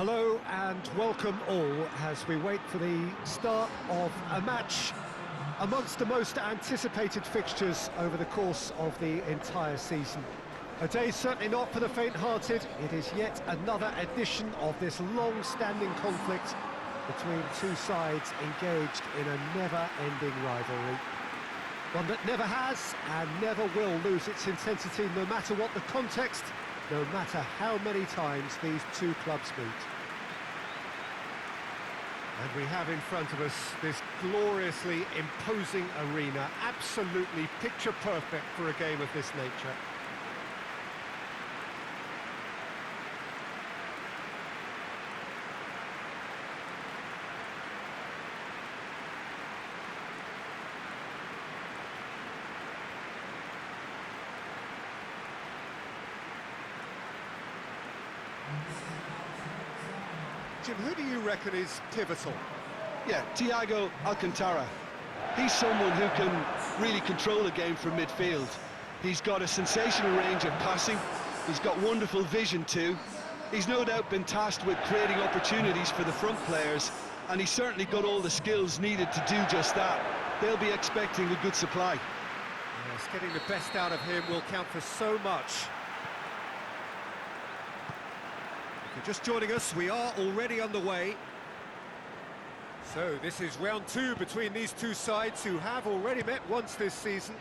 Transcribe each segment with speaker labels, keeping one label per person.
Speaker 1: Hello and welcome all as we wait for the start of a match amongst the most anticipated fixtures over the course of the entire season. A day certainly not for the faint-hearted. It is yet another edition of this long-standing conflict between two sides engaged in a never-ending rivalry. One that never has and never will lose its intensity, no matter what the context, no matter how many times these two clubs meet. And we have in front of us this gloriously imposing arena, absolutely picture perfect for a game of this nature. Jim, who do you reckon is pivotal?
Speaker 2: Yeah, Thiago Alcantara. He's someone who can really control a game from midfield. He's got a sensational range of passing. He's got wonderful vision too. He's no doubt been tasked with creating opportunities for the front players, and he's certainly got all the skills needed to do just that. They'll be expecting a good supply.
Speaker 1: Yes, getting the best out of him will count for so much. If you're just joining us, we are already underway. So this is round two between these two sides who have already met once this season.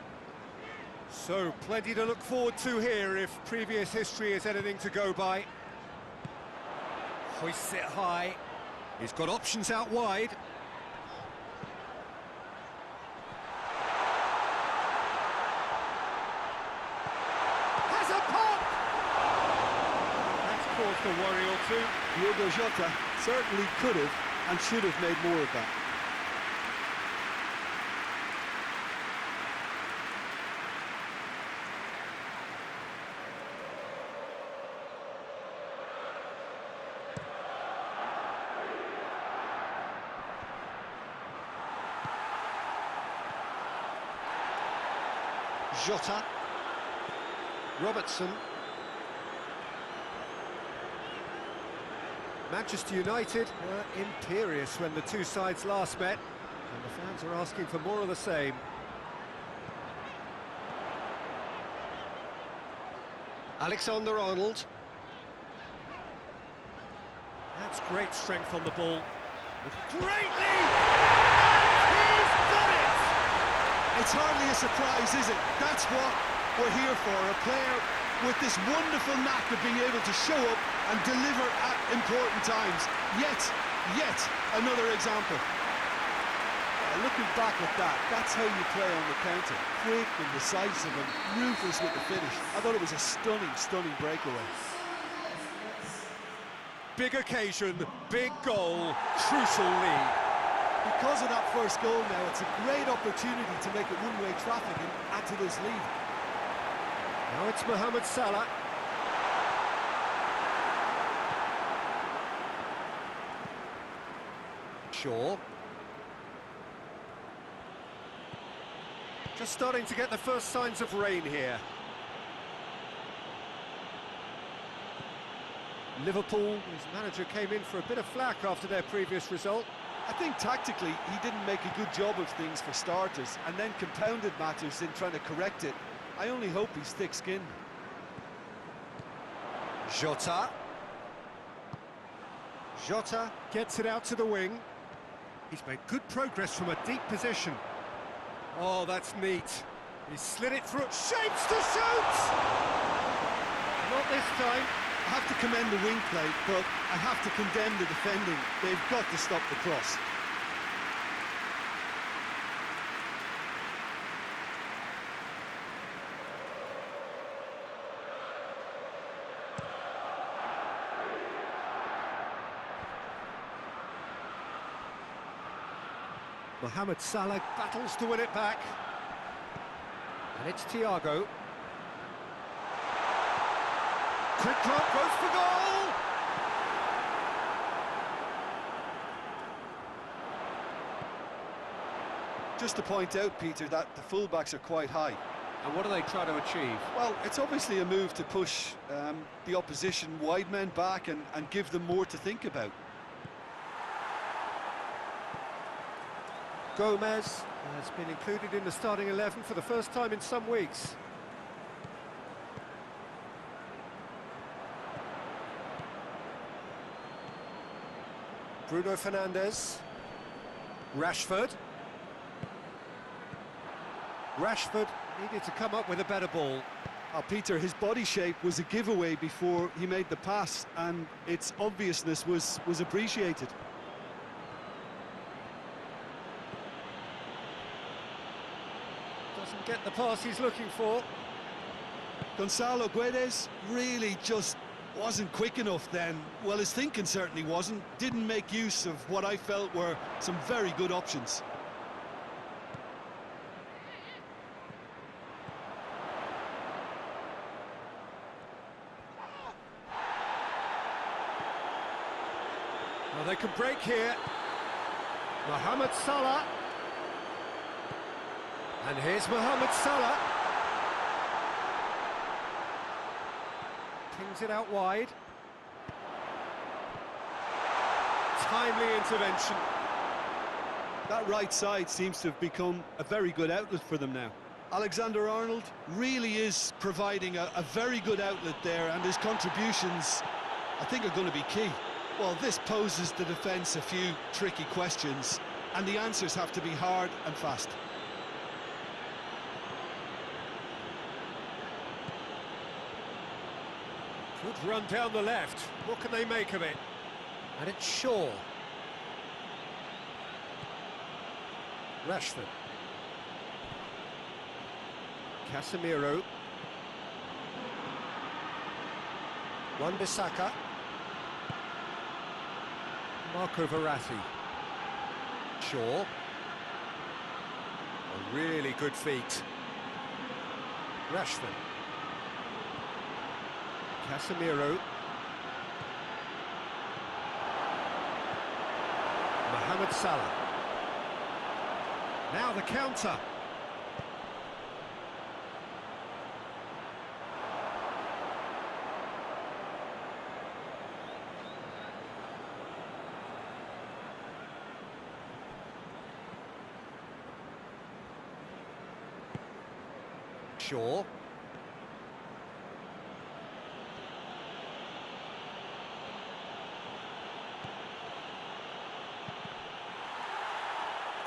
Speaker 1: So plenty to look forward to here if previous history is anything to go by. Hoists it high. He's got options out wide. Has a pop! That's caused a worry or two.
Speaker 2: Diogo Jota certainly could have and should have made more of that.
Speaker 1: Jota. Robertson. Manchester United were imperious when the two sides last met, and the fans are asking for more of the same. Alexander-Arnold. That's great strength on the ball. Greatly! He's got it!
Speaker 2: It's hardly a surprise, is it? That's what we're here for, a player with this wonderful knack of being able to show up and deliver at important times. Yet another example. Looking back at that, that's how you play on the counter. Quick and decisive and ruthless with the finish. I thought it was a stunning breakaway.
Speaker 1: Big occasion, big goal, crucial lead.
Speaker 2: Because of that first goal now, it's a great opportunity to make it one-way traffic and add to this lead.
Speaker 1: Now it's Mohamed Salah. Shaw. Just starting to get the first signs of rain here. Liverpool, whose manager came in for a bit of flack after their previous result.
Speaker 2: I think tactically he didn't make a good job of things for starters, and then compounded matters in trying to correct it. I only hope he's thick-skinned.
Speaker 1: Jota. Jota gets it out to the wing. He's made good progress from a deep position. Oh, that's neat. He slid it through. Shapes to shoot! Not this time.
Speaker 2: I have to commend the wing play, but I have to condemn the defending. They've got to stop the cross.
Speaker 1: Mohamed Salah battles to win it back. And it's Thiago. Quick drop, goes for goal!
Speaker 2: Just to point out, Peter, that the fullbacks are quite high.
Speaker 1: And what do they try to achieve?
Speaker 2: Well, it's obviously a move to push the opposition wide men back and give them more to think about.
Speaker 1: Gomez has been included in the starting 11 for the first time in some weeks. Bruno Fernandes. Rashford. Rashford needed to come up with a better ball.
Speaker 2: Peter, his body shape was a giveaway before he made the pass, and its obviousness was appreciated.
Speaker 1: Doesn't get the pass he's looking for.
Speaker 2: Gonzalo Guedes really just wasn't quick enough then. Well, his thinking certainly wasn't. Didn't make use of what I felt were some very good options.
Speaker 1: Well, they can break here. Mohamed Salah. And here's Mohamed Salah. Pings it out wide. Timely intervention.
Speaker 2: That right side seems to have become a very good outlet for them now. Alexander-Arnold really is providing a very good outlet there, and his contributions, I think, are going to be key. Well, this poses the defence a few tricky questions, and the answers have to be hard and fast.
Speaker 1: Good run down the left. What can they make of it? And it's Shaw. Rashford. Casemiro. Wan-Bissaka. Marco Verratti. Shaw. A really good feat. Rashford. Casemiro. Mohamed Salah. Now the counter. Shaw.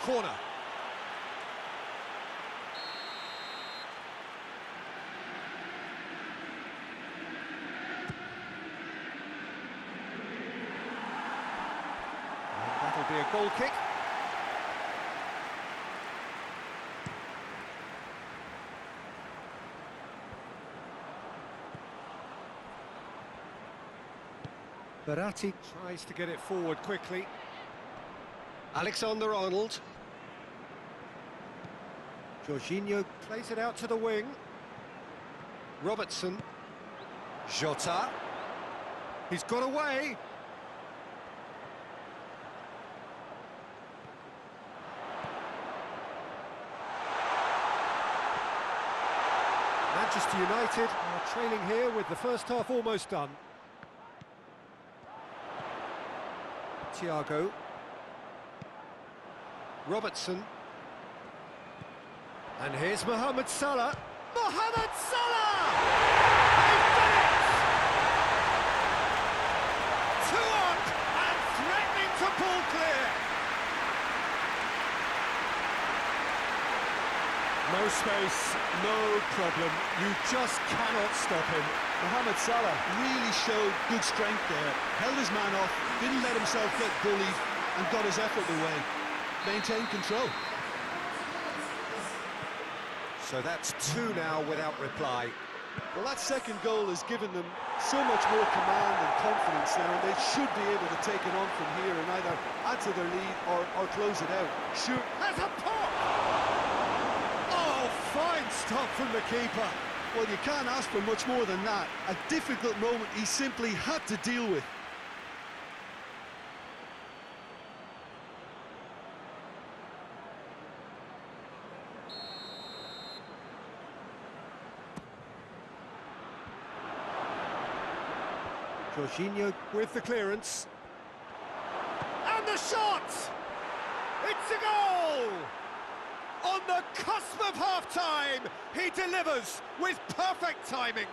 Speaker 1: Corner. And that'll be a goal kick. Verratti tries to get it forward quickly. Alexander-Arnold. Jorginho plays it out to the wing. Robertson. Jota. He's got away. Manchester United are trailing here with the first half almost done. Thiago. Robertson. And here's Mohamed Salah. Mohamed Salah! They've done it! 2 on and threatening to pull clear. No space, no problem. You just cannot stop him.
Speaker 2: Mohamed Salah really showed good strength there. Held his man off, didn't let himself get bullied, and got his effort away. Maintained control.
Speaker 1: So that's 2 now without reply.
Speaker 2: Well, that second goal has given them so much more command and confidence now, and they should be able to take it on from here and either add to their lead or close it out. Sure.
Speaker 1: Has a pop! Oh, fine stop from the keeper.
Speaker 2: Well, you can't ask for much more than that. A difficult moment he simply had to deal with.
Speaker 1: Jorginho with the clearance. And the shot! It's a goal! On the cusp of half-time, he delivers with perfect timing.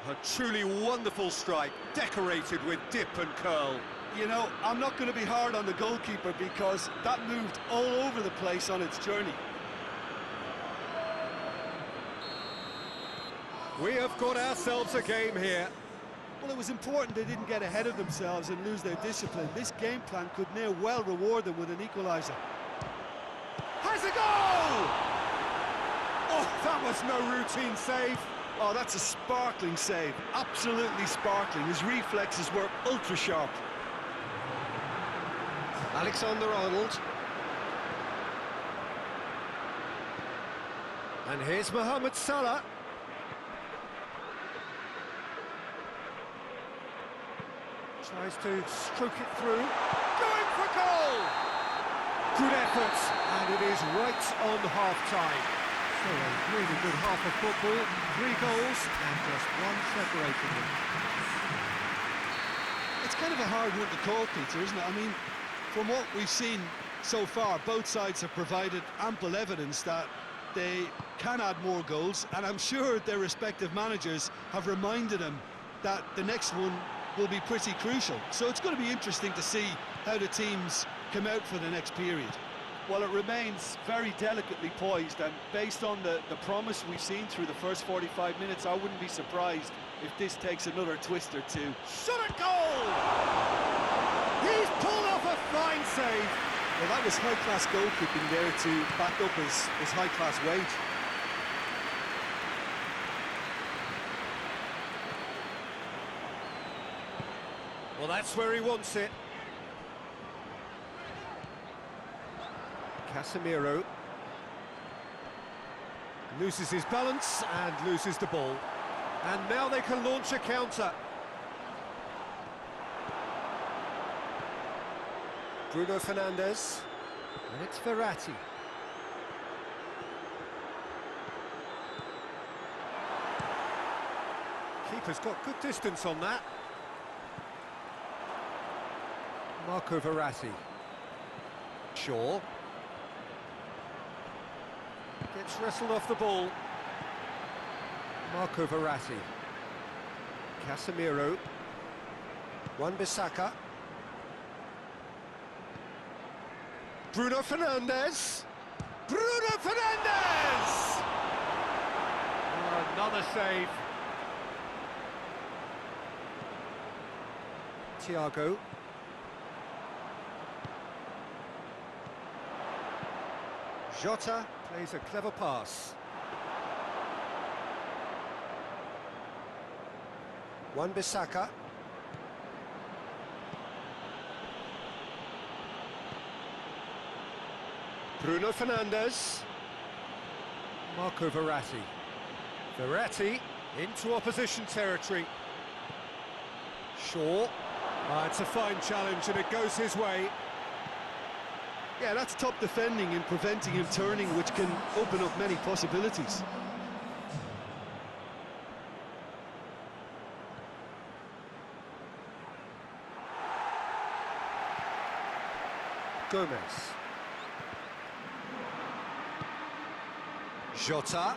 Speaker 1: A truly wonderful strike, decorated with dip and curl.
Speaker 2: You know, I'm not going to be hard on the goalkeeper because that moved all over the place on its journey.
Speaker 1: We have got ourselves a game here.
Speaker 2: Well, it was important they didn't get ahead of themselves and lose their discipline. This game plan could now well reward them with an equaliser.
Speaker 1: Has a goal! Oh, that was no routine save.
Speaker 2: Oh, that's a sparkling save. Absolutely sparkling. His reflexes were ultra sharp.
Speaker 1: Alexander-Arnold. And here's Mohamed Salah. Tries to stroke it through. Going for goal! Good effort, and it is right on half-time. So a really good half of football, 3 goals, and just one separating them.
Speaker 2: It's kind of a hard one to call, Peter, isn't it? I mean, from what we've seen so far, both sides have provided ample evidence that they can add more goals, and I'm sure their respective managers have reminded them that the next one will be pretty crucial. So it's going to be interesting to see how the teams come out for the next period.
Speaker 3: Well, it remains very delicately poised, and based on the promise we've seen through the first 45 minutes, I wouldn't be surprised if this takes another twist or two.
Speaker 1: Shot at goal! He's pulled off a fine save.
Speaker 2: Well, that was high-class goalkeeping there to back up his high-class wage.
Speaker 1: Well, that's where he wants it. Casemiro loses his balance and loses the ball. And now they can launch a counter. Bruno Fernandes. And it's Verratti. Keeper's got good distance on that. Marco Verratti. Shaw. Gets wrestled off the ball. Marco Verratti. Casemiro. Wan-Bissaka. Bruno Fernandes. Bruno Fernandes! Oh, another save. Thiago. Jota plays a clever pass. Wan-Bissaka. Bruno Fernandes. Marco Verratti. Verratti into opposition territory. Shaw. It's a fine challenge and it goes his way.
Speaker 2: Yeah, that's top defending and preventing him turning, which can open up many possibilities.
Speaker 1: Gomez. Jota.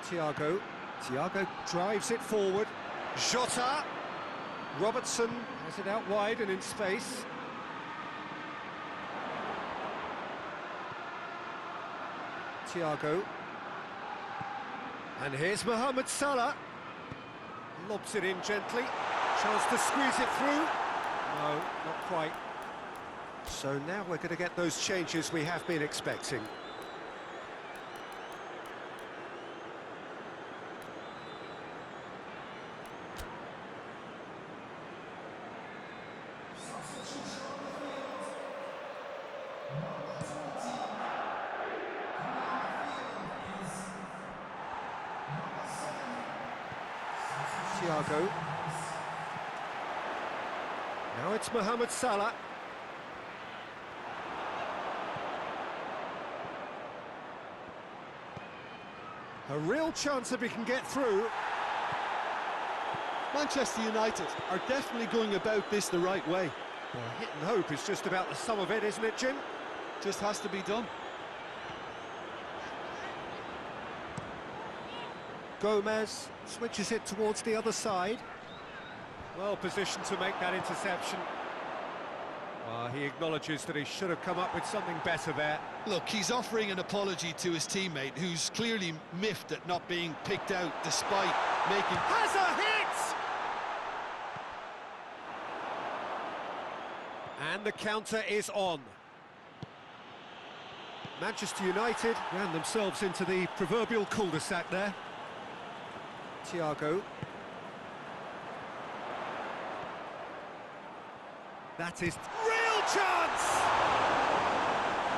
Speaker 1: Thiago. Thiago drives it forward. Jota. Robertson has it out wide and in space. Thiago. And here's Mohamed Salah. Lobs it in gently. Chance to squeeze it through. No, not quite. So now we're going to get those changes we have been expecting. Thiago. Now it's Mohamed Salah. A real chance if he can get through.
Speaker 2: Manchester United are definitely going about this the right way.
Speaker 1: Well, hit and hope is just about the sum of it, isn't it, Jim?
Speaker 2: Just has to be done.
Speaker 1: Gomez switches it towards the other side. Well positioned to make that interception. He acknowledges that he should have come up with something better there.
Speaker 2: Look, he's offering an apology to his teammate, who's clearly miffed at not being picked out despite making...
Speaker 1: Has a hit! And the counter is on. Manchester United ran themselves into the proverbial cul-de-sac there. Thiago. That is real chance!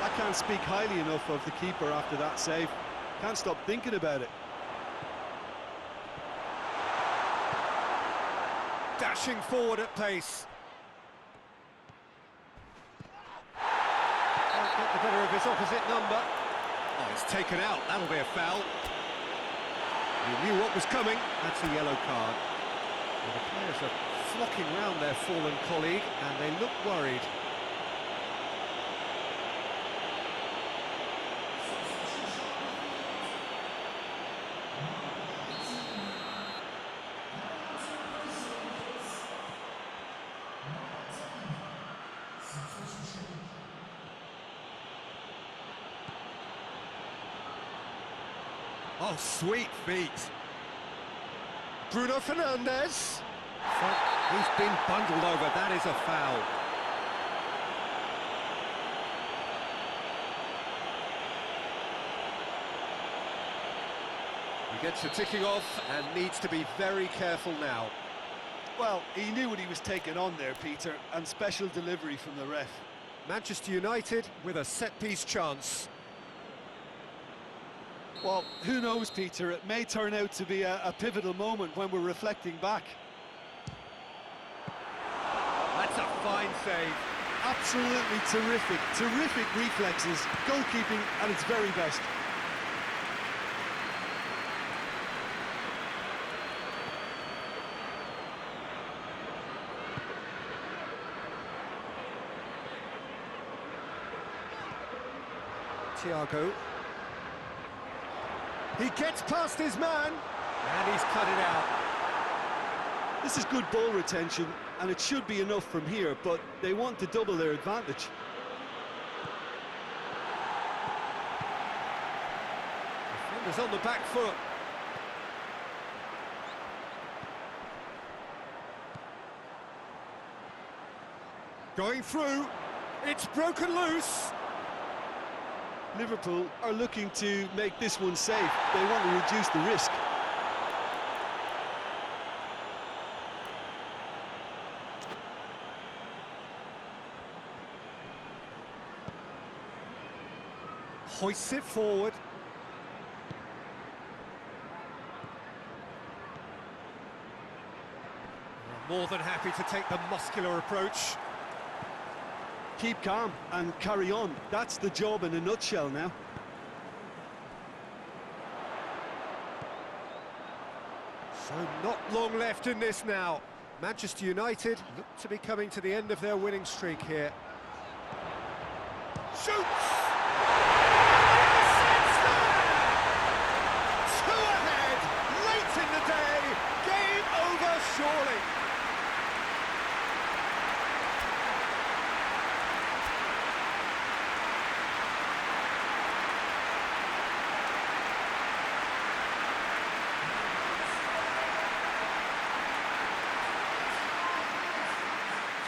Speaker 2: I can't speak highly enough of the keeper after that save. Can't stop thinking about it.
Speaker 1: Dashing forward at pace. Can't get the better of his opposite number. Oh, it's taken out. That'll be a foul. He knew what was coming. That's a yellow card. Well, the players are flocking round their fallen colleague, and they look worried. Oh, sweet feet. Bruno Fernandes. He's been bundled over. That is a foul. He gets the ticking off and needs to be very careful now.
Speaker 2: Well, he knew what he was taking on there, Peter, and special delivery from the ref.
Speaker 1: Manchester United with a set-piece chance.
Speaker 2: Well, who knows, Peter? It may turn out to be a pivotal moment when we're reflecting back.
Speaker 1: That's a fine save.
Speaker 2: Absolutely terrific, terrific reflexes, goalkeeping at its very best.
Speaker 1: Thiago. He gets past his man, and he's cut it out.
Speaker 2: This is good ball retention, and it should be enough from here, but they want to double their advantage.
Speaker 1: Defender's on the back foot. Going through. It's broken loose.
Speaker 2: Liverpool are looking to make this one safe. They want to reduce the risk.
Speaker 1: Hoists it forward. More than happy to take the muscular approach.
Speaker 2: Keep calm and carry on. That's the job in a nutshell now.
Speaker 1: So not long left in this now. Manchester United look to be coming to the end of their winning streak here. Shoots! Two ahead, late in the day, game over surely.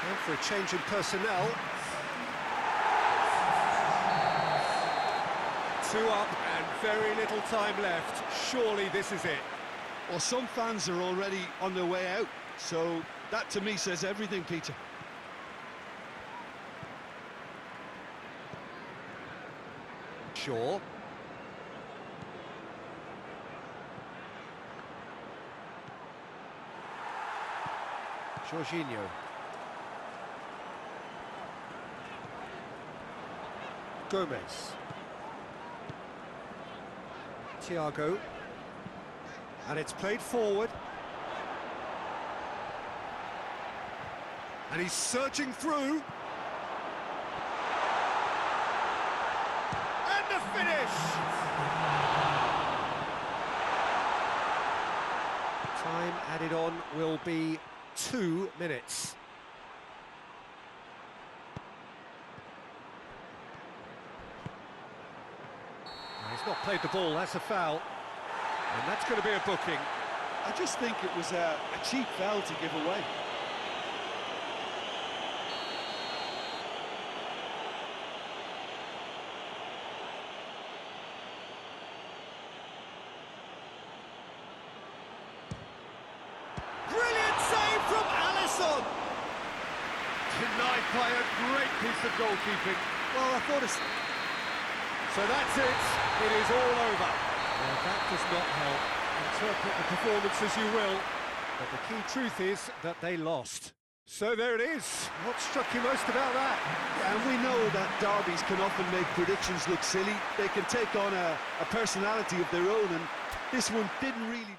Speaker 1: Time for a change in personnel. Two up and very little time left. Surely this is it.
Speaker 2: Well, some fans are already on their way out, so that to me says everything, Peter.
Speaker 1: Shaw. Jorginho. Gomez. Thiago. And it's played forward. And he's surging through. And the finish! Time added on will be 2 minutes. He's not played the ball, that's a foul. And that's going to be a booking.
Speaker 3: I just think it was a cheap foul to give away.
Speaker 1: Brilliant save from Alisson! Denied by a great piece of goalkeeping.
Speaker 2: Well, I thought it's...
Speaker 1: So that's it. It is all over. Well, that does not help. Interpret the performance as you will, but the key truth is that they lost. So there it is. What struck you most about that?
Speaker 2: And we know that derbies can often make predictions look silly. They can take on a personality of their own, and this one didn't really...